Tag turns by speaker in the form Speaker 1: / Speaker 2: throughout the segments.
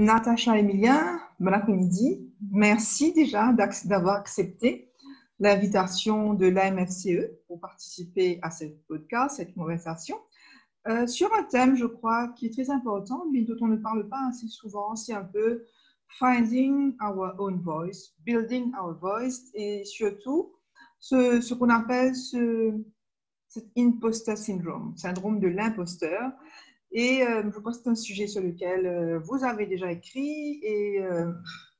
Speaker 1: Natacha Emilien, bon après-midi. Merci déjà d'avoir accepté l'invitation de l'AMFCE pour participer à ce podcast, cette conversation, sur un thème, je crois, qui est très important, mais dont on ne parle pas assez souvent. C'est un peu finding our own voice, building our voice, et surtout ce qu'on appelle cet imposter syndrome de l'imposteur. Et je pense que c'est un sujet sur lequel vous avez déjà écrit et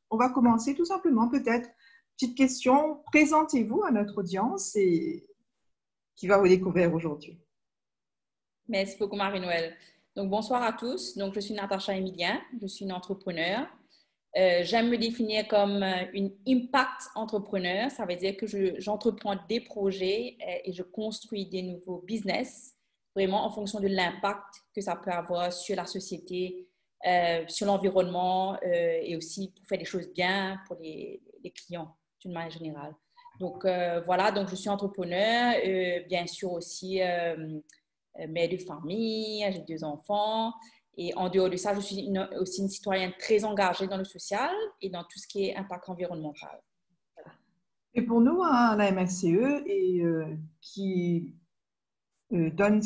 Speaker 1: on va commencer tout simplement peut-être. Petite question, présentez-vous à notre audience et qui va vous découvrir aujourd'hui.
Speaker 2: Merci beaucoup Marie-Noël. Donc bonsoir à tous. Donc je suis Natacha Emilien, je suis une entrepreneur. J'aime me définir comme une impact entrepreneur. Ça veut dire que j'entreprends des projets et je construis des nouveaux business vraiment en fonction de l'impact que ça peut avoir sur la société, sur l'environnement et aussi pour faire des choses bien pour les clients d'une manière générale. Donc voilà, donc je suis entrepreneur, bien sûr aussi mère de famille, j'ai 2 enfants. Et en dehors de ça, je suis aussi une citoyenne très engagée dans le social et dans tout ce qui est impact environnemental. Voilà.
Speaker 1: Et pour nous, à la MSCE, et qui run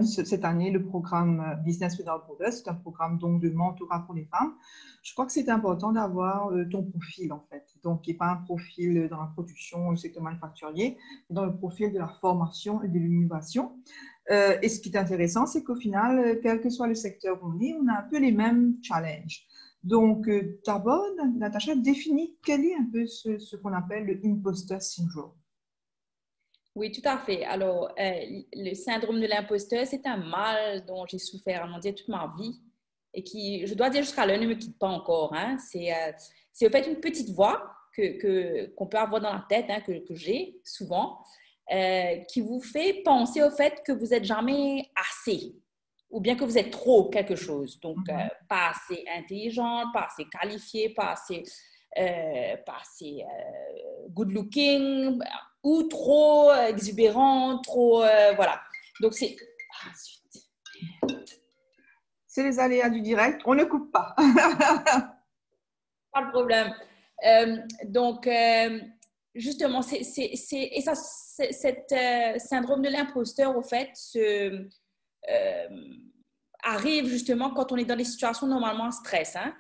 Speaker 1: cette année le programme Business Without Borders, c'est un programme donc de mentorat pour les femmes. Je crois que c'est important d'avoir ton profil en fait, donc qui n'est pas un profil dans la production ou le secteur manufacturier, mais dans le profil de la formation et de l'innovation. Et ce qui est intéressant, c'est qu'au final, quel que soit le secteur où on a un peu les mêmes challenges. Donc, d'abord, Natacha définit quel est un peu ce qu'on appelle le imposter syndrome.
Speaker 2: Oui, tout à fait. Alors, le syndrome de l'imposteur, c'est un mal dont j'ai souffert, on dire, toute ma vie et qui, je dois dire, jusqu'à l'heure, ne me quitte pas encore. Hein. C'est en fait une petite voix qu'on peut avoir dans la tête, hein, que j'ai souvent, qui vous fait penser au fait que vous n'êtes jamais assez ou bien que vous êtes trop quelque chose. Donc, pas assez intelligente, pas assez qualifiée, pas assez good looking ou trop exubérant, trop voilà. Donc c'est
Speaker 1: les aléas du direct, on ne coupe pas.
Speaker 2: Pas de problème. Donc justement, cet syndrome de l'imposteur, au fait, arrive justement quand on est dans des situations normalement en stress. Hein.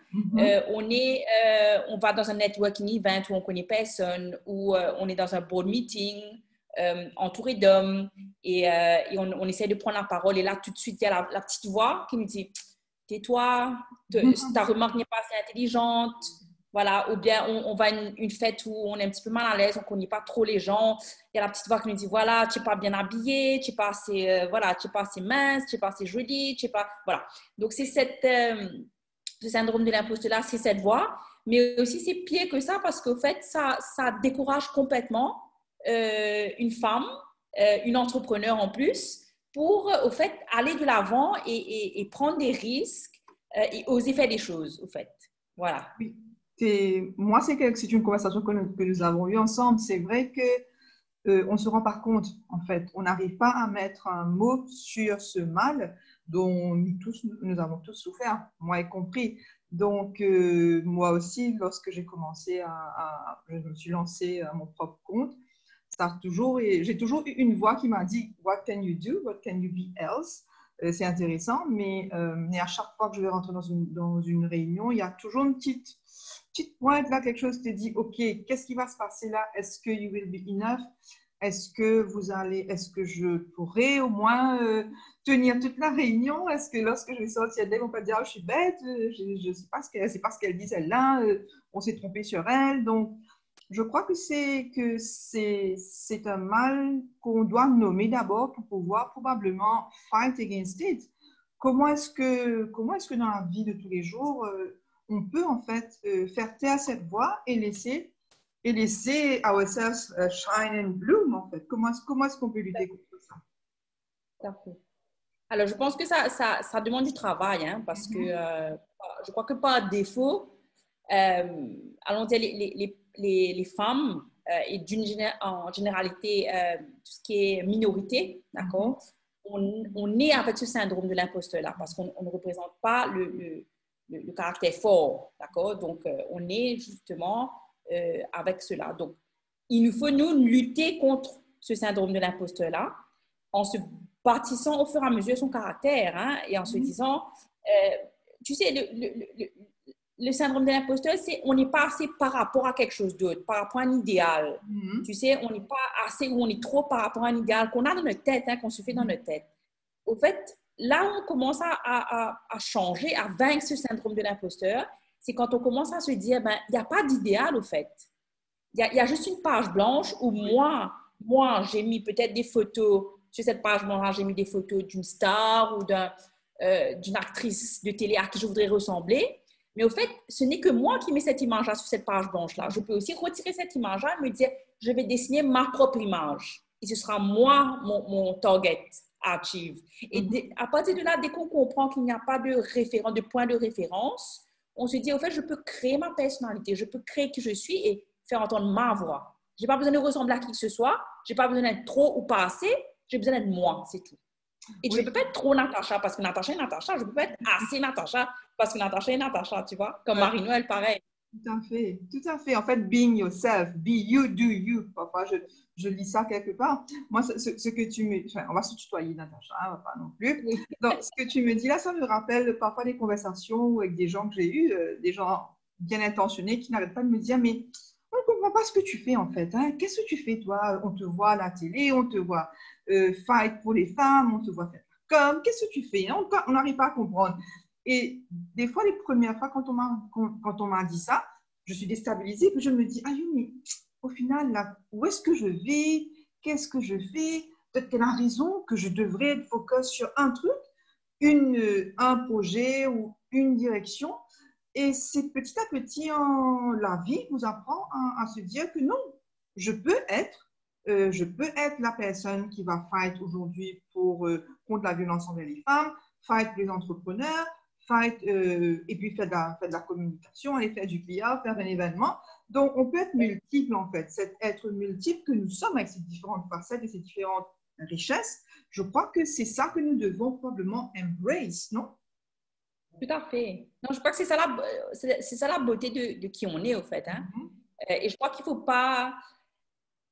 Speaker 2: On va dans un networking event où on ne connaît personne, ou on est dans un board meeting entouré d'hommes et on essaie de prendre la parole. Et là, tout de suite, il y a la petite voix qui nous dit « Tais-toi, ta remarque n'est pas assez intelligente. » Voilà, ou bien on va à une fête où on est un petit peu mal à l'aise, on ne connaît pas trop les gens. Il y a la petite voix qui nous dit, voilà, tu n'es pas bien habillée, tu n'es pas assez, voilà, tu n'es pas assez mince, tu n'es pas assez jolie, tu n'es pas... Voilà. Donc, c'est ce syndrome de l'imposteur-là, c'est cette voix. Mais aussi, c'est pire que ça parce qu'au fait, ça décourage complètement une femme, une entrepreneur en plus, pour, au fait, aller de l'avant et prendre des risques et oser faire des choses, au fait. Voilà.
Speaker 1: Oui. Moi, c'est une conversation que nous avons eue ensemble. C'est vrai que on se rend pas compte, en fait. On n'arrive pas à mettre un mot sur ce mal dont nous avons tous souffert, moi y compris. Donc, moi aussi, lorsque j'ai commencé je me suis lancée à mon propre compte, j'ai toujours eu une voix qui m'a dit « What can you do? What can you be else? » C'est intéressant, mais à chaque fois que je vais rentrer dans une réunion, il y a toujours une petite pointe là, quelque chose te dit, OK, qu'est-ce qui va se passer là? Est-ce que you will be enough? Est-ce que je pourrais au moins tenir toute la réunion? Est-ce que lorsque je vais sortir d'elle, on va dire, oh, je suis bête, je ne sais pas ce qu'elle dit celle-là, on s'est trompé sur elle. Donc, je crois que c'est un mal qu'on doit nommer d'abord pour pouvoir probablement fight against it. Comment est-ce que dans la vie de tous les jours, on peut en fait faire taire cette voix et laisser ourselves shine and bloom en fait. Comment est-ce qu'on peut lutter contre ça?
Speaker 2: Parfait. Alors, je pense que ça demande du travail, hein, parce que je crois que par défaut, allons dire les femmes et en généralité tout ce qui est minorité, d'accord, on est avec ce syndrome de l'imposteur là parce qu'on ne représente pas le caractère fort, d'accord? Donc, on est justement avec cela. Donc, il nous faut, nous, lutter contre ce syndrome de l'imposteur-là en se bâtissant au fur et à mesure son caractère, hein, et en se disant, tu sais, le syndrome de l'imposteur, c'est on n'est pas assez par rapport à quelque chose d'autre, par rapport à un idéal. Tu sais, on n'est pas assez ou on est trop par rapport à un idéal qu'on a dans notre tête, hein, qu'on se fait dans notre tête. Au fait, là où on commence à changer, à vaincre ce syndrome de l'imposteur, c'est quand on commence à se dire, ben, il n'y a pas d'idéal, au fait. Il y a juste une page blanche où moi j'ai mis peut-être des photos, sur cette page blanche, j'ai mis des photos d'une star ou d'une actrice de télé à qui je voudrais ressembler. Mais au fait, ce n'est que moi qui mets cette image-là sur cette page blanche-là. Je peux aussi retirer cette image-là et me dire, je vais dessiner ma propre image. Et ce sera moi, mon target à achieve. Et à partir de là, dès qu'on comprend qu'il n'y a pas de référent, de point de référence, on se dit, au fait, je peux créer ma personnalité, je peux créer qui je suis et faire entendre ma voix. Je n'ai pas besoin de ressembler à qui que ce soit, je n'ai pas besoin d'être trop ou pas assez, j'ai besoin d'être moi, c'est tout. Et je ne peux pas être trop Natacha parce que Natacha est Natacha, je ne peux pas être assez Natacha parce que Natacha est Natacha, tu vois, comme Marie-Noël, pareil.
Speaker 1: Tout à fait, tout à fait. En fait, being yourself, be you, do you. Parfois, je lis ça quelque part. Moi, ce que tu me... Enfin, on va se tutoyer, Natacha, on va pas non plus.
Speaker 2: Oui.
Speaker 1: Donc, ce que tu me dis là, ça me rappelle parfois des conversations avec des gens que j'ai eus, des gens bien intentionnés qui n'arrêtent pas de me dire, mais on ne comprend pas ce que tu fais en fait. Hein. Qu'est-ce que tu fais, toi? On te voit à la télé, on te voit fight pour les femmes, on te voit faire comme. Qu'est-ce que tu fais? Hein? On n'arrive pas à comprendre. Et des fois, les premières fois, quand on m'a dit ça, je suis déstabilisée, puis je me dis, ah oui, mais au final, là, où est-ce que je vais? Qu'est-ce que je fais? Peut-être qu'elle a raison, que je devrais être focus sur un truc, un projet ou une direction. Et c'est petit à petit, la vie vous apprend à se dire que non, je peux être la personne qui va fight aujourd'hui contre la violence envers les femmes, fight les entrepreneurs, fight, et puis faire de la communication, aller faire du PR, faire un événement. Donc, on peut être multiple, en fait. C'est être multiple que nous sommes avec ces différentes facettes et ces différentes richesses. Je crois que c'est ça que nous devons probablement embrace, non?
Speaker 2: Tout à fait. Non, je crois que c'est ça la beauté de qui on est, au fait. Hein? Et je crois qu'il ne faut pas,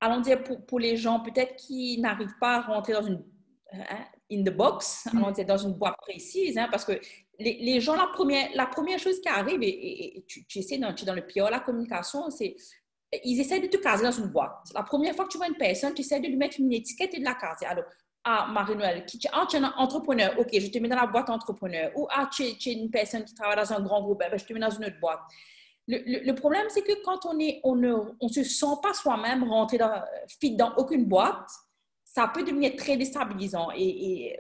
Speaker 2: allons dire, pour les gens peut-être qui n'arrivent pas à rentrer dans une in the box, allons dire, dans une boîte précise, hein, parce que les gens, la première chose qui arrive, et tu essaies dans le PR, la communication, c'est ils essaient de te caser dans une boîte. La première fois que tu vois une personne, tu essaies de lui mettre une étiquette et de la caser. Alors, Marie-Noël, tu es un entrepreneur, ok, je te mets dans la boîte entrepreneur. Ou tu es une personne qui travaille dans un grand groupe, je te mets dans une autre boîte. Le problème, c'est que quand on ne se sent pas soi-même rentrer fit dans aucune boîte, ça peut devenir très déstabilisant. Et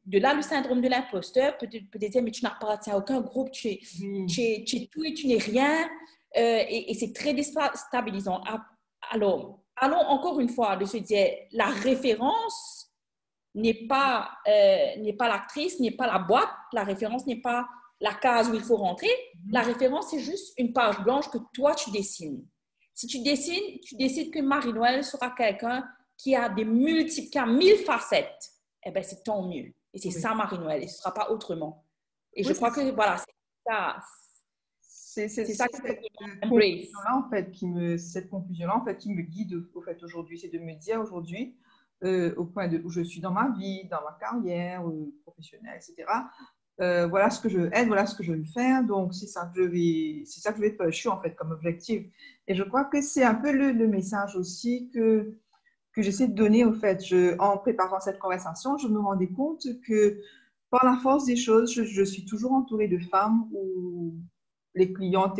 Speaker 2: de là, le syndrome de l'imposteur peut te dire, mais tu n'appartiens à aucun groupe, tu es tout et tu n'es rien. Et c'est très déstabilisant. Alors, allons encore une fois de se dire, la référence n'est pas l'actrice, n'est pas la boîte, la référence n'est pas la case où il faut rentrer. La référence, c'est juste une page blanche que toi, tu dessines. Si tu dessines, tu décides que Marie-Noël sera quelqu'un qui a 1000 facettes. Eh bien, c'est tant mieux. Et c'est ça, Marie-Noël. Et ce ne sera pas autrement. Et je crois que, voilà, c'est ça.
Speaker 1: C'est ça cette conclusion-là, en fait, cette conclusion-là, en fait, qui me guide au fait aujourd'hui. C'est de me dire aujourd'hui, au point où je suis dans ma vie, dans ma carrière professionnelle, etc. Voilà ce que je veux être, voilà ce que je veux faire. Donc, c'est ça que je vais pursue, en fait, comme objectif. Et je crois que c'est un peu le message aussi que j'essaie de donner, au fait. En préparant cette conversation, je me rendais compte que par la force des choses, je suis toujours entourée de femmes où les clients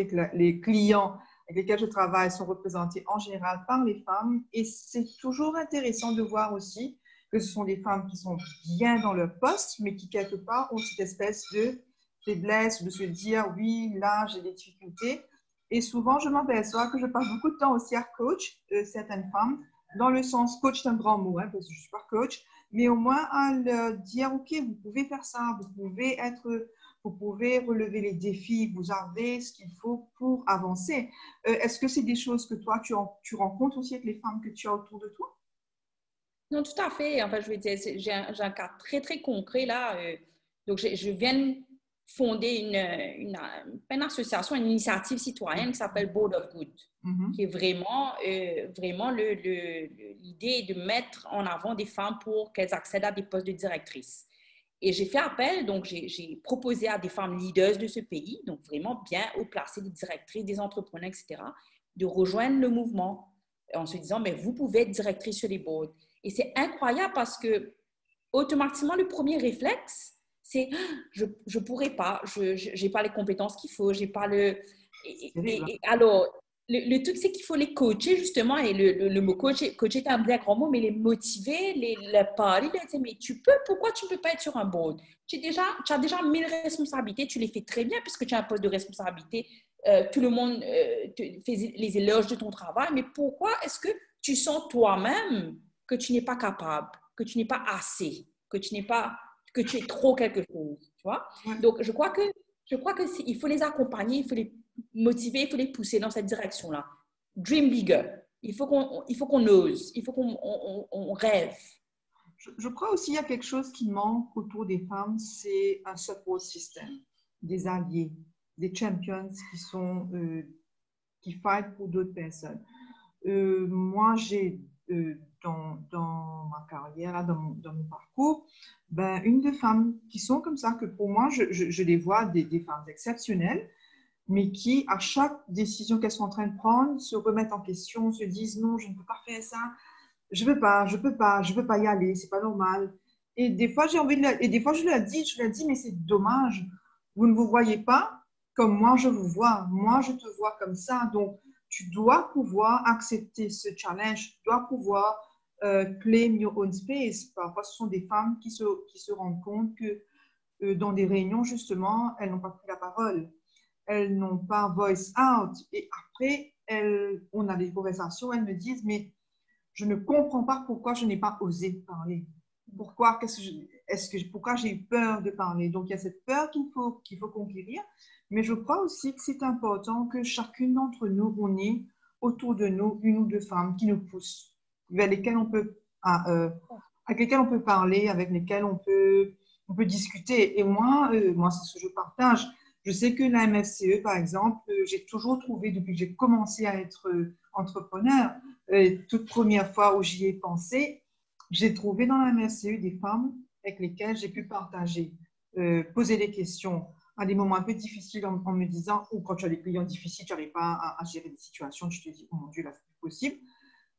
Speaker 1: avec lesquels je travaille sont représentés en général par les femmes. Et c'est toujours intéressant de voir aussi que ce sont des femmes qui sont bien dans leur poste, mais qui quelque part ont cette espèce de faiblesse, de se dire, oui, là, j'ai des difficultés. Et souvent, je m'aperçois que je passe beaucoup de temps aussi à coach certaines femmes, dans le sens, coach c'est un grand mot, hein, parce que je ne suis pas coach, mais au moins à leur dire, OK, vous pouvez faire ça, vous pouvez relever les défis, vous avez ce qu'il faut pour avancer. Est-ce que c'est des choses que toi, tu rencontres aussi avec les femmes que tu as autour de toi?
Speaker 2: Non, tout à fait. Enfin, je veux dire, j'ai un cas très, très concret là. Donc, je viens fondé pas une association, une initiative citoyenne qui s'appelle Board of Good, qui est vraiment l'idée de mettre en avant des femmes pour qu'elles accèdent à des postes de directrice. Et j'ai fait appel, donc j'ai proposé à des femmes leaders de ce pays, donc vraiment bien haut placées, des directrices, des entrepreneurs, etc., de rejoindre le mouvement en se disant, mais vous pouvez être directrice sur les boards. Et c'est incroyable parce que automatiquement, le premier réflexe, c'est je ne pourrais pas, je n'ai pas les compétences qu'il faut, j'ai pas le... alors, le truc, c'est qu'il faut les coacher, justement, et le mot coacher est un bien grand mot, mais les motiver, les parler, les dire, mais pourquoi tu ne peux pas être sur un board? Tu as déjà 1000 responsabilités, tu les fais très bien puisque tu as un poste de responsabilité, tout le monde te fait les éloges de ton travail, mais pourquoi est-ce que tu sens toi-même que tu n'es pas capable, que tu n'es pas assez, que tu es trop quelque chose, tu vois? Donc, je crois que il faut les accompagner, il faut les motiver, il faut les pousser dans cette direction-là. Dream bigger. Il faut qu'on ose, il faut qu'on rêve.
Speaker 1: Je crois aussi qu'il y a quelque chose qui manque autour des femmes, c'est un support system, des alliés, des champions qui fight pour d'autres personnes. Moi, j'ai dans ma carrière, dans mon parcours, une des femmes qui sont comme ça, que pour moi, je les vois des femmes exceptionnelles, mais qui, à chaque décision qu'elles sont en train de prendre, se remettent en question, se disent non, je ne peux pas faire ça, je ne peux pas y aller, c'est pas normal. Et des fois, et des fois, je leur dis, mais c'est dommage, vous ne vous voyez pas comme moi je vous vois, moi je te vois comme ça, donc tu dois pouvoir accepter ce challenge, tu dois pouvoir claim your own space. Parfois, ce sont des femmes qui se rendent compte que dans des réunions, justement, elles n'ont pas pris la parole, elles n'ont pas voice out. Et après, on a des conversations, elles me disent, mais je ne comprends pas pourquoi je n'ai pas osé parler. Pourquoi j'ai eu peur de parler? Donc, il y a cette peur qu'il faut conquérir. Mais je crois aussi que c'est important que chacune d'entre nous, on ait autour de nous une ou deux femmes qui nous poussent, vers lesquelles avec lesquelles on peut parler, avec lesquelles on peut discuter. Et moi, c'est ce que je partage. Je sais que la MFCE, par exemple, j'ai toujours trouvé, depuis que j'ai commencé à être entrepreneur, toute première fois où j'y ai pensé, j'ai trouvé dans la MFCE des femmes avec lesquelles j'ai pu partager, poser des questions à des moments un peu difficiles en me disant, ou quand tu as des clients difficiles, tu n'arrives pas à gérer des situations, tu te dis, oh mon Dieu, là, c'est plus possible.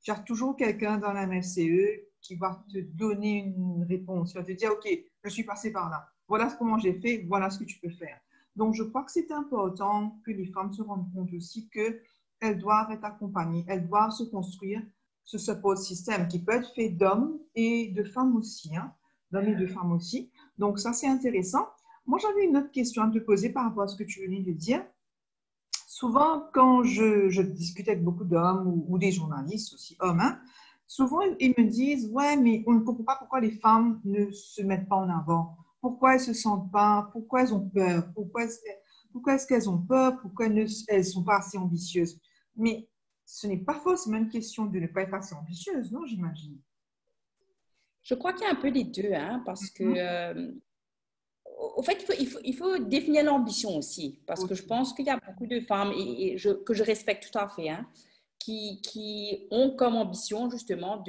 Speaker 1: Tu as toujours quelqu'un dans la MFCE qui va te donner une réponse, qui va te dire, OK, je suis passé par là, voilà comment j'ai fait, voilà ce que tu peux faire. Donc, je crois que c'est important que les femmes se rendent compte aussi qu'elles doivent être accompagnées, elles doivent se construire ce support system qui peut être fait d'hommes et de femmes aussi, hein, d'hommes et de femmes aussi. Donc, ça, c'est intéressant. Moi, j'avais une autre question à te poser par rapport à ce que tu venais de dire. Souvent, quand je discute avec beaucoup d'hommes ou des journalistes aussi, hommes, hein, souvent, ils me disent, ouais, mais on ne comprend pas pourquoi les femmes ne se mettent pas en avant. Pourquoi elles ne se sentent pas, pourquoi elles ont peur, pourquoi est-ce qu'elles ont peur, pourquoi elles ne sont pas assez ambitieuses. Mais ce n'est pas forcément une question de ne pas être assez ambitieuse, non, j'imagine.
Speaker 2: Je crois qu'il y a un peu les deux, hein, parce que, au fait, il faut définir l'ambition aussi, parce que je pense qu'il y a beaucoup de femmes, que je respecte tout à fait, hein, qui ont comme ambition justement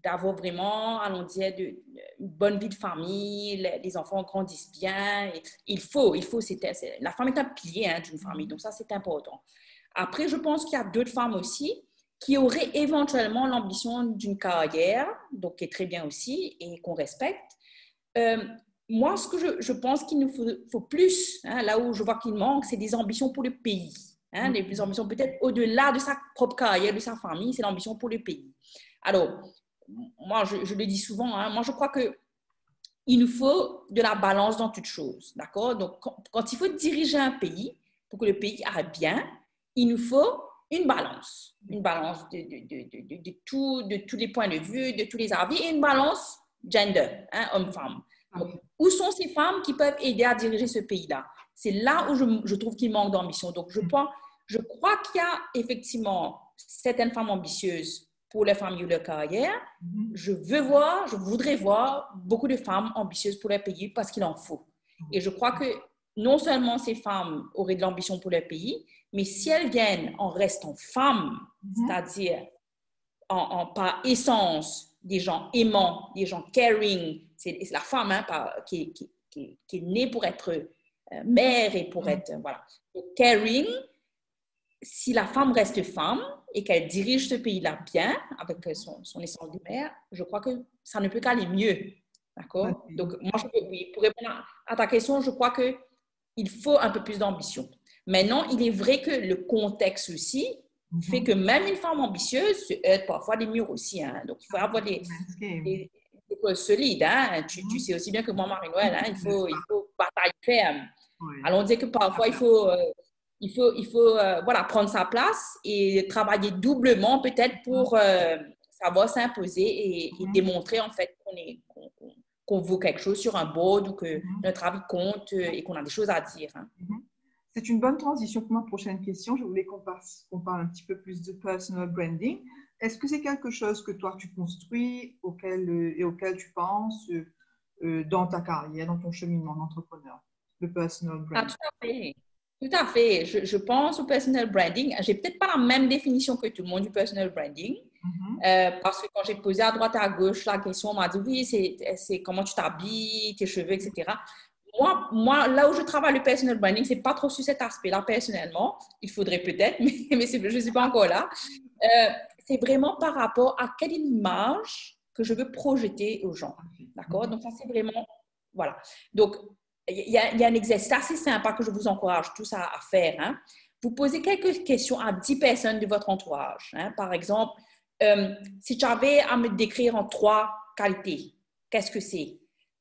Speaker 2: d'avoir vraiment, allons dire, une bonne vie de famille, les enfants grandissent bien. Et la femme est un pilier, hein, d'une famille, donc ça, c'est important. Après, je pense qu'il y a d'autres femmes aussi qui auraient éventuellement l'ambition d'une carrière, donc qui est très bien aussi et qu'on respecte. Moi, ce que je pense qu'il nous faut plus, hein, là où je vois qu'il manque, c'est des ambitions pour le pays. Hein, des ambitions peut-être au-delà de sa propre carrière, de sa famille, c'est l'ambition pour le pays. Alors, moi, je le dis souvent, hein, moi, je crois qu'il nous faut de la balance dans toutes choses, d'accord? Donc, quand il faut diriger un pays, pour que le pays aille bien, il nous faut une balance de tous les points de vue, de tous les avis, et une balance gender, hein, homme-femme. Donc, où sont ces femmes qui peuvent aider à diriger ce pays-là? C'est là où je trouve qu'il manque d'ambition. Donc, je crois qu'il y a effectivement certaines femmes ambitieuses pour leur famille ou leur carrière. Je voudrais voir beaucoup de femmes ambitieuses pour leur pays parce qu'il en faut. Et je crois que non seulement ces femmes auraient de l'ambition pour leur pays, mais si elles viennent en restant femmes, c'est-à-dire par essence, des gens aimants, des gens caring, c'est la femme qui est née pour être mère et pour être, voilà. Donc, caring, si la femme reste femme et qu'elle dirige ce pays-là bien, avec son essence de mère, je crois que ça ne peut qu'aller mieux. D'accord? Donc, moi, oui, pour répondre à ta question, je crois qu'il faut un peu plus d'ambition. Maintenant, il est vrai que le contexte aussi fait que même une femme ambitieuse se heurte parfois des murs aussi. Hein. Donc, il faut avoir des choses solides. Hein. Tu sais aussi bien que moi, Marie-Noël, hein, il faut batailler ferme. Alors, on dit que parfois, il faut voilà, prendre sa place et travailler doublement peut-être pour savoir s'imposer et démontrer en fait qu'on vaut quelque chose sur un board ou que notre avis compte et qu'on a des choses à dire. Hein.
Speaker 1: C'est une bonne transition pour ma prochaine question. Je voulais qu'on parle un petit peu plus de personal branding. Est-ce que c'est quelque chose que toi tu construis et auquel tu penses dans ta carrière, dans ton cheminement d'entrepreneur, le personal branding?
Speaker 2: Tout à fait. Tout à fait. Je pense au personal branding. Je n'ai peut-être pas la même définition que tout le monde du personal branding. Parce que quand j'ai posé à droite et à gauche la question, on m'a dit oui, c'est comment tu t'habilles, tes cheveux, etc. Moi, là où je travaille le personal branding, ce n'est pas trop sur cet aspect-là personnellement. Il faudrait peut-être, mais je ne suis pas encore là. C'est vraiment par rapport à quelle image que je veux projeter aux gens. D'accord? Donc, ça, c'est vraiment… Voilà. Donc, il y a un exercice assez sympa que je vous encourage tous à faire. Hein. Vous posez quelques questions à 10 personnes de votre entourage. Hein. Par exemple, si tu avais à me décrire en 3 qualités, qu'est-ce que c'est?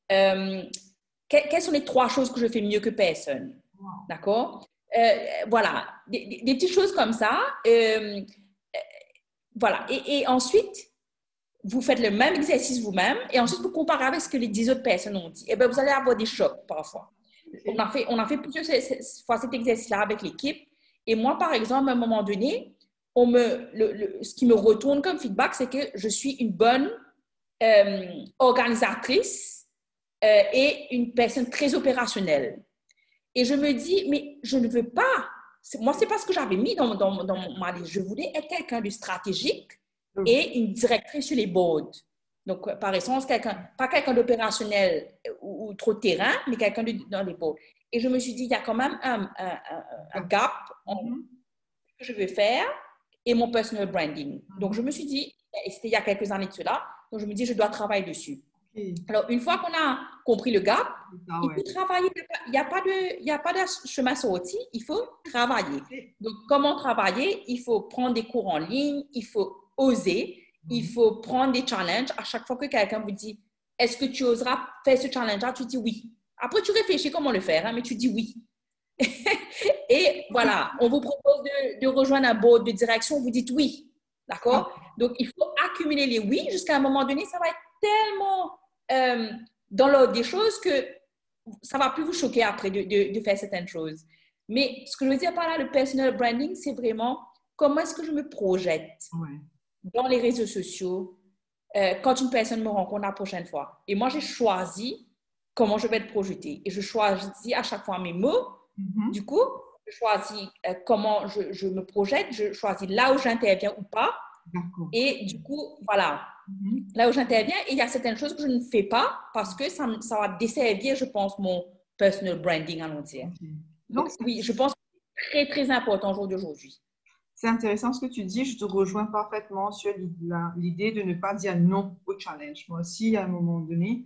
Speaker 2: Quelles sont les 3 choses que je fais mieux que personne? D'accord? Voilà, des petites choses comme ça. Voilà. Et ensuite, vous faites le même exercice vous-même et ensuite vous comparez avec ce que les 10 autres personnes ont dit. Et bien, vous allez avoir des chocs parfois. On a fait plusieurs fois cet exercice-là avec l'équipe. Et moi, par exemple, à un moment donné, ce qui me retourne comme feedback, c'est que je suis une bonne organisatrice et une personne très opérationnelle. Et je me dis, mais je ne veux pas. Moi, ce n'est pas ce que j'avais mis dans ma liste. Je voulais être quelqu'un de stratégique et une directrice sur les boards. Donc, par essence, pas quelqu'un d'opérationnel ou trop terrain, mais quelqu'un dans les boards. Et je me suis dit, il y a quand même un gap entre ce que je veux faire et mon personal branding. Donc, je me suis dit, et c'était il y a quelques années de cela, donc je me dis, je dois travailler dessus. Alors, une fois qu'on a compris le gap, il faut travailler. Il n'y a pas de chemin sorti, il faut travailler. Donc, comment travailler? Il faut prendre des cours en ligne, il faut oser, il faut prendre des challenges. À chaque fois que quelqu'un vous dit, est-ce que tu oseras faire ce challenge-là? Tu dis oui. Après, tu réfléchis comment le faire, hein, mais tu dis oui. Et voilà, on vous propose de rejoindre un board de direction, vous dites oui. D'accord? Donc, il faut accumuler les oui jusqu'à un moment donné, ça va être tellement dans l'ordre des choses que ça ne va plus vous choquer après de faire certaines choses. Mais ce que je veux dire par là, le personal branding, c'est vraiment comment est-ce que je me projette dans les réseaux sociaux quand une personne me rencontre la prochaine fois. Et moi, j'ai choisi comment je vais être projetée. Et je choisis à chaque fois mes mots. Du coup, je choisis comment je me projette, je choisis là où j'interviens ou pas. Et du coup, voilà, là où j'interviens, et il y a certaines choses que je ne fais pas parce que ça va desservir, je pense, mon personal branding à long terme. Donc, oui, je pense que c'est très, très important au jour d'aujourd'hui.
Speaker 1: C'est intéressant ce que tu dis. Je te rejoins parfaitement sur l'idée de ne pas dire non au challenge. Moi aussi, à un moment donné,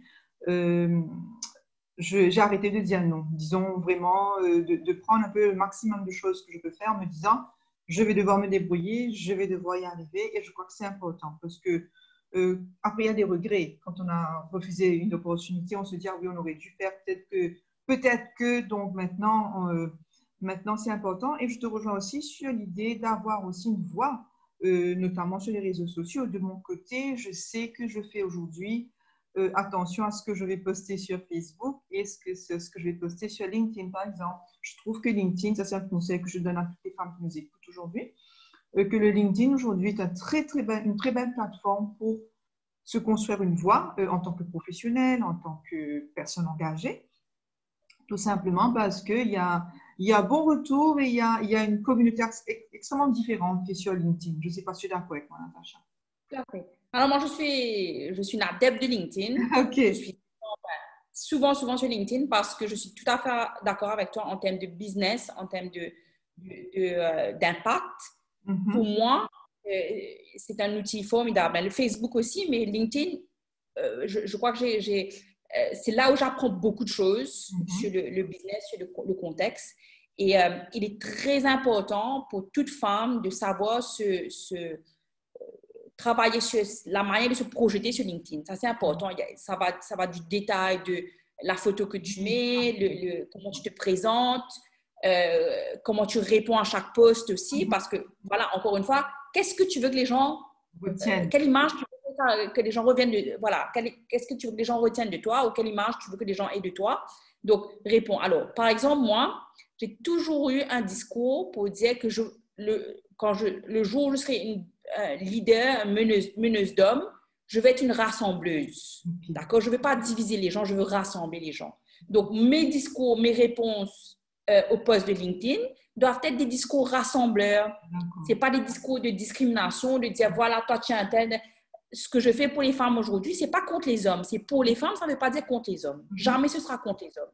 Speaker 1: j'ai arrêté de dire non. Disons vraiment de prendre un peu le maximum de choses que je peux faire en me disant je vais devoir me débrouiller, je vais devoir y arriver. Et je crois que c'est important parce que après, il y a des regrets. Quand on a refusé une opportunité, on se dit ah oui, on aurait dû faire peut-être que. Donc maintenant, c'est important. Et je te rejoins aussi sur l'idée d'avoir aussi une voix, notamment sur les réseaux sociaux. De mon côté, je sais que je fais aujourd'hui attention à ce que je vais poster sur Facebook et ce que je vais poster sur LinkedIn, par exemple. Je trouve que LinkedIn, ça c'est un conseil que je donne à toutes les femmes qui nous écoutent aujourd'hui, que le LinkedIn aujourd'hui est une très belle plateforme pour se construire une voix en tant que professionnel, en tant que personne engagée. Tout simplement parce il y a bon retour et il y a une communauté extrêmement différente qui est sur LinkedIn. Je ne sais pas si tu es d'accord avec moi, Natacha.
Speaker 2: Tout à fait. Alors, moi, je suis une adepte de LinkedIn. Je
Speaker 1: OK.
Speaker 2: suis souvent sur LinkedIn parce que je suis tout à fait d'accord avec toi en termes de business, en termes d'impact. Pour
Speaker 1: Mhm.
Speaker 2: moi, c'est un outil formidable. Le Facebook aussi, mais LinkedIn, je crois que c'est là où j'apprends beaucoup de choses sur
Speaker 1: Mhm.
Speaker 2: le business, sur le contexte. Et il est très important pour toute femme de savoir travailler sur la manière de se projeter sur LinkedIn. Ça, c'est important. Ça va du détail de la photo que tu
Speaker 1: Oui.
Speaker 2: mets, comment tu te présentes, comment tu réponds à chaque post aussi.
Speaker 1: Mhm.
Speaker 2: Parce que, voilà, encore une fois, qu'est-ce que tu veux que les gens,
Speaker 1: Retiennent.
Speaker 2: quelle image tu veux que les gens reviennent de, voilà, qu'est-ce que tu veux que les gens retiennent de toi ou quelle image tu veux que les gens aient de toi. Donc, réponds. Alors, par exemple, moi, j'ai toujours eu un discours pour dire que le jour où je serai une leader, meneuse d'hommes, je vais être une rassembleuse.
Speaker 1: OK.
Speaker 2: D'accord? Je ne veux pas diviser les gens, je veux rassembler les gens. Donc, mes discours, mes réponses au poste de LinkedIn doivent être des discours rassembleurs. Ce
Speaker 1: D'accord.
Speaker 2: n'est pas des discours de discrimination, de dire voilà, toi, tu es un tel. Ce que je fais pour les femmes aujourd'hui, ce n'est pas contre les hommes. C'est pour les femmes, ça ne veut pas dire contre les hommes.
Speaker 1: Mhm.
Speaker 2: Jamais ce sera contre les hommes.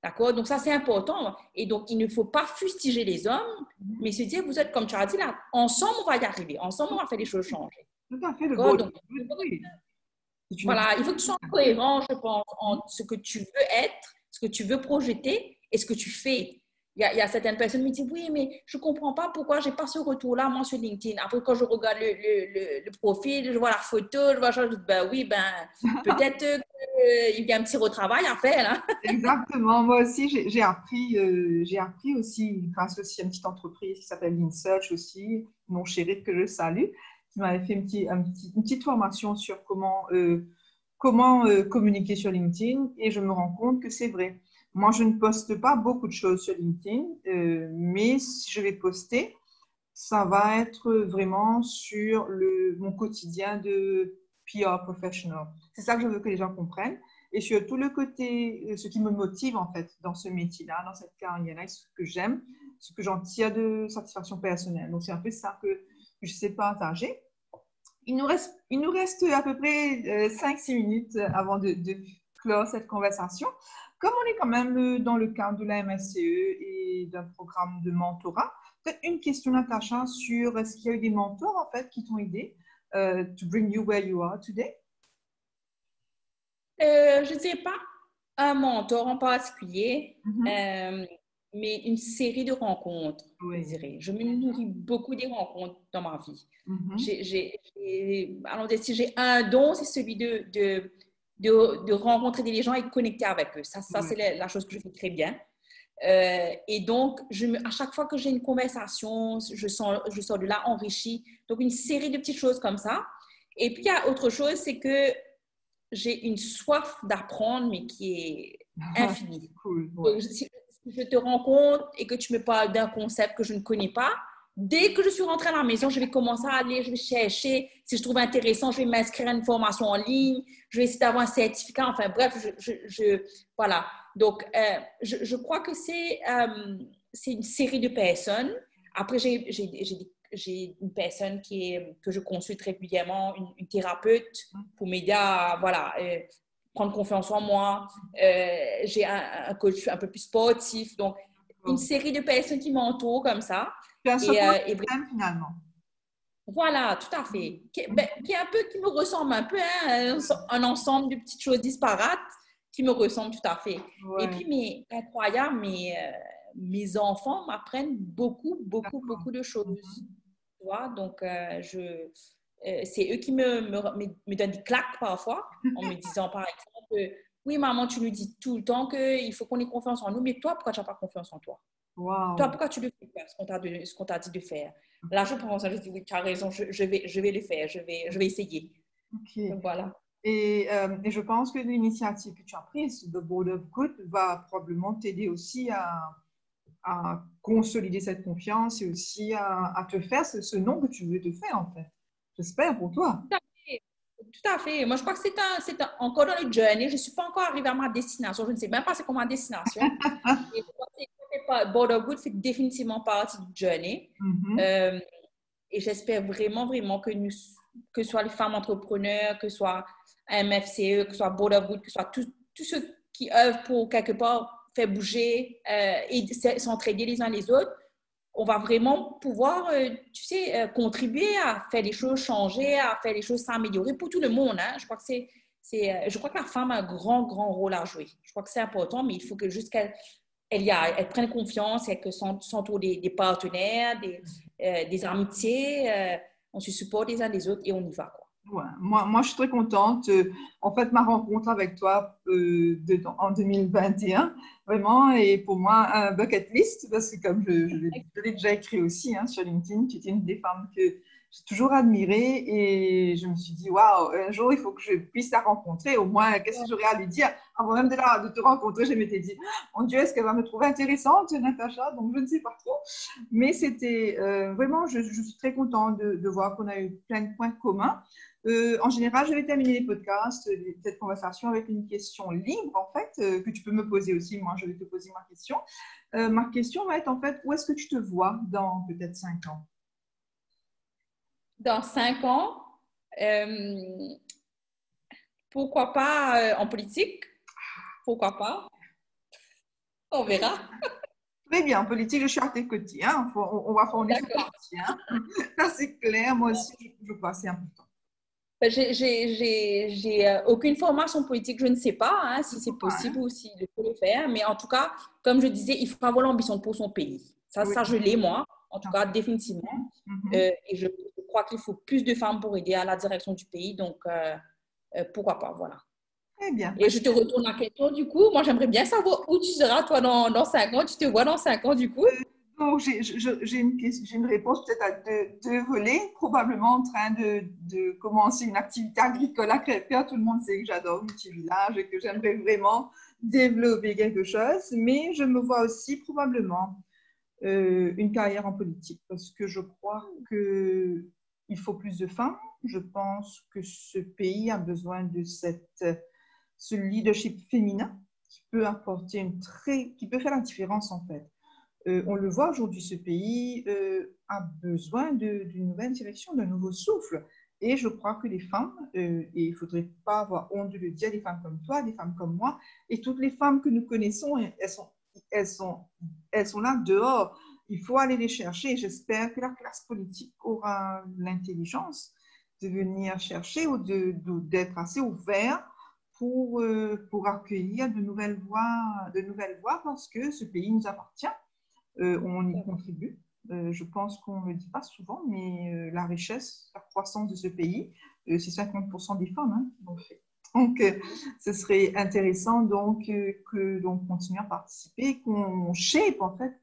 Speaker 2: D'accord? Donc, ça, c'est important. Et donc, il ne faut pas fustiger les hommes, mais se dire, vous êtes, comme tu as dit là, ensemble, on va y arriver. Ensemble, on va faire les choses changer.
Speaker 1: Tout à fait, le
Speaker 2: D'accord?
Speaker 1: beau.
Speaker 2: Donc,
Speaker 1: Oui. C'est une
Speaker 2: voilà, il faut que tu sois cohérent, je pense,
Speaker 1: Mhm.
Speaker 2: entre ce que tu veux être, ce que tu veux projeter et ce que tu fais. Il y a certaines personnes qui me disent, oui, mais je ne comprends pas pourquoi je n'ai pas ce retour-là, moi, sur LinkedIn. Après, quand je regarde le profil, je vois la photo, je vois, je dis, ben oui, ben, peut-être qu'il y a un petit retravail à faire, là.
Speaker 1: Exactement. Moi aussi, j'ai appris aussi, grâce aussi à une petite entreprise qui s'appelle InSearch aussi, mon chéri que je salue, qui m'avait fait une petite formation sur comment communiquer sur LinkedIn et je me rends compte que c'est vrai. Moi, je ne poste pas beaucoup de choses sur LinkedIn, mais si je vais poster, ça va être vraiment sur mon quotidien de PR professional. C'est ça que je veux que les gens comprennent. Et sur tout le côté, ce qui me motive en fait dans ce métier-là, dans cette carrière-là, ce que j'aime, ce que j'en tire de satisfaction personnelle. Donc c'est un peu ça que je sais partager. Il nous reste à peu près 5-6 minutes avant de clore cette conversation. Comme on est quand même dans le cadre de la MSCE et d'un programme de mentorat, peut-être une question, Natacha, sur est-ce qu'il y a eu des mentors en fait qui t'ont aidé to bring you where you are today?
Speaker 2: Je ne sais pas un mentor en particulier,
Speaker 1: Mhm.
Speaker 2: mais une série de rencontres, je
Speaker 1: Oui.
Speaker 2: dirais. Je me nourris beaucoup des rencontres dans ma vie.
Speaker 1: Mhm.
Speaker 2: Alors, si j'ai un don, c'est celui de rencontrer des gens et de connecter avec eux. Ça
Speaker 1: Oui.
Speaker 2: c'est la chose que je fais très bien. Et donc, à chaque fois que j'ai une conversation, je sors de là enrichie. Donc, une série de petites choses comme ça. Et puis, il y a autre chose, c'est que j'ai une soif d'apprendre, mais qui est infinie.
Speaker 1: Cool. Ouais.
Speaker 2: Donc, si je te rencontre et que tu me parles d'un concept que je ne connais pas, dès que je suis rentrée à la maison, je vais commencer à aller, je vais chercher. Si je trouve intéressant, je vais m'inscrire à une formation en ligne. Je vais essayer d'avoir un certificat. Enfin, bref, voilà. Donc, je crois que c'est une série de personnes. Après, j'ai une personne que je consulte régulièrement, une thérapeute, pour m'aider à voilà, prendre confiance en moi. J'ai un coach un peu plus sportif. Donc, une
Speaker 1: Cool.
Speaker 2: série de personnes qui m'entourent comme ça.
Speaker 1: Tu as un
Speaker 2: Et,
Speaker 1: support
Speaker 2: et
Speaker 1: system finalement.
Speaker 2: voilà, tout à fait. Qui est un peu, qui me ressemble un peu, hein, un ensemble de petites choses disparates qui me ressemblent tout à fait. Et
Speaker 1: Ouais.
Speaker 2: puis, incroyable, mes enfants m'apprennent
Speaker 1: D'accord.
Speaker 2: beaucoup de choses.
Speaker 1: Mhm.
Speaker 2: Tu vois? Donc, c'est eux qui me donnent des claques parfois en me disant, par exemple, oui, maman, tu nous dis tout le temps qu'il faut qu'on ait confiance en nous, mais toi, pourquoi tu n'as pas confiance en toi? Toi,
Speaker 1: Wow.
Speaker 2: pourquoi tu ne fais pas ce qu'on t'a dit de faire? Là, je pense, je dis, oui, tu as raison, je vais le faire, je vais essayer.
Speaker 1: OK.
Speaker 2: Donc, voilà.
Speaker 1: Et je pense que l'initiative que tu as prise, The Board of Good, va probablement t'aider aussi à consolider cette confiance et aussi à te faire ce nom que tu veux te faire, en fait. J'espère pour toi.
Speaker 2: Tout à fait. Tout à fait. Moi, je crois que c'est encore dans le journey. Je ne suis pas encore arrivée à ma destination. Je ne sais même pas c'est quoi ma destination. Et je crois que Borderwood fait définitivement partie du journey. Et j'espère vraiment, vraiment que ce soit les femmes entrepreneurs, que ce soit MFCE, que ce soit Borderwood, que ce soit tous ceux qui œuvrent pour quelque part faire bouger et s'entraider les uns les autres, on va vraiment pouvoir, contribuer à faire les choses changer, à faire les choses s'améliorer pour tout le monde. Hein. Je crois que je crois que la femme a un grand, grand rôle à jouer. Je crois que c'est important, mais il faut que juste qu'elle prenne confiance et que s'entoure des partenaires, des amitiés, on se supporte les uns les autres et on y va, quoi.
Speaker 1: Ouais, moi, je suis très contente. En fait, ma rencontre avec toi en 2021, vraiment, et pour moi, un bucket list, parce que comme je l'ai déjà écrit aussi sur LinkedIn, tu étais une des femmes que j'ai toujours admirée et je me suis dit, waouh, un jour, il faut que je puisse la rencontrer. Au moins, qu'est-ce que j'aurais à lui dire? Avant même de te rencontrer, je m'étais dit, mon Dieu, est-ce qu'elle va me trouver intéressante, Natacha? Donc, je ne sais pas trop. Mais c'était vraiment, je suis très contente de voir qu'on a eu plein de points communs. En général, je vais terminer les podcasts, cette conversation avec une question libre, en fait, que tu peux me poser aussi. Moi, je vais te poser ma question. Ma question va être, en fait, où est-ce que tu te vois dans peut-être 5 ans?
Speaker 2: Dans 5 ans, pourquoi pas en politique? Pourquoi pas? On verra.
Speaker 1: Très bien, en politique, je suis à tes côtés. Hein. On va fournir ce parti. Hein. Ça, c'est clair. Moi aussi, je crois que c'est important.
Speaker 2: J'ai aucune formation politique, je ne sais pas hein, si c'est possible ou si je peux le faire, mais en tout cas, comme je disais, il faut avoir l'ambition pour son pays. Ça,
Speaker 1: Oui.
Speaker 2: ça je l'ai moi, en tout cas, définitivement. Et je crois qu'il faut plus de femmes pour aider à la direction du pays, donc pourquoi pas, voilà.
Speaker 1: Très bien.
Speaker 2: Et je te retourne la question du coup. Moi, j'aimerais bien savoir où tu seras, toi, dans 5 ans. Tu te vois dans 5 ans, du coup?
Speaker 1: Donc, j'ai une réponse peut-être à deux volets. Probablement en train de commencer une activité agricole à Crépère. Tout le monde sait que j'adore Multivillage et que j'aimerais vraiment développer quelque chose. Mais je me vois aussi probablement une carrière en politique parce que je crois qu'il faut plus de femmes. Je pense que ce pays a besoin de ce leadership féminin qui peut apporter qui peut faire la différence en fait. On le voit aujourd'hui, ce pays a besoin d'une nouvelle direction, d'un nouveau souffle. Et je crois que les femmes, et il ne faudrait pas avoir honte de le dire, des femmes comme toi, des femmes comme moi, et toutes les femmes que nous connaissons, elles sont là dehors. Il faut aller les chercher. J'espère que la classe politique aura l'intelligence de venir chercher ou d'être assez ouvert pour accueillir de nouvelles voix parce que ce pays nous appartient. On y contribue. Je pense qu'on ne le dit pas souvent, mais la richesse, la croissance de ce pays, c'est 50% des femmes hein, qui l'ont fait. Donc, ce serait intéressant que l'on continue à participer, qu'on shape en fait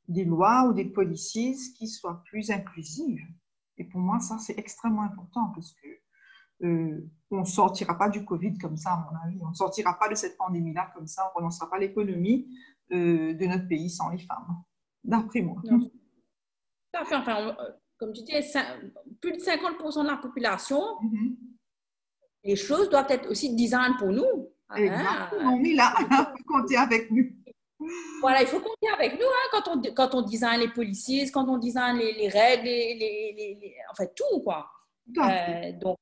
Speaker 1: des lois ou des policies qui soient plus inclusives. Et pour moi, ça, c'est extrêmement important parce que on ne sortira pas du Covid comme ça, à mon avis. On ne sortira pas de cette pandémie-là comme ça. On ne relancera pas l'économie de notre pays sans les femmes, d'après moi.
Speaker 2: Non. Enfin, comme tu dis, plus de 50% de la population, les choses doivent être aussi design pour nous.
Speaker 1: Exactement, on est là, il faut compter avec nous.
Speaker 2: Voilà, il faut compter avec nous hein, quand on design les policiers, quand on design les règles, en fait tout quoi. Donc,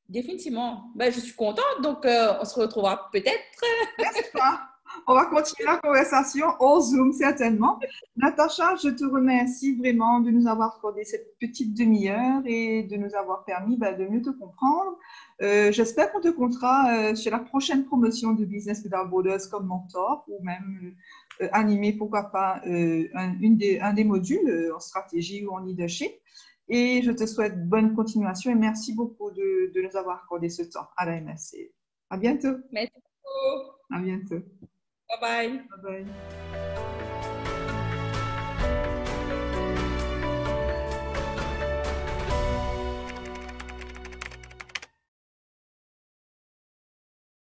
Speaker 2: définitivement, je suis contente, donc on se retrouvera peut-être.
Speaker 1: N'est-ce pas? On va continuer la conversation au Zoom, certainement. Natacha, je te remercie vraiment de nous avoir accordé cette petite demi-heure et de nous avoir permis de mieux te comprendre. J'espère qu'on te comptera sur la prochaine promotion de Business Without Borders comme mentor ou même animer, pourquoi pas, un des modules en stratégie ou en leadership. Et je te souhaite bonne continuation et merci beaucoup de nous avoir accordé ce temps à la MSC. À bientôt.
Speaker 2: Merci beaucoup.
Speaker 1: À bientôt.
Speaker 2: Bye bye.
Speaker 1: Bye bye.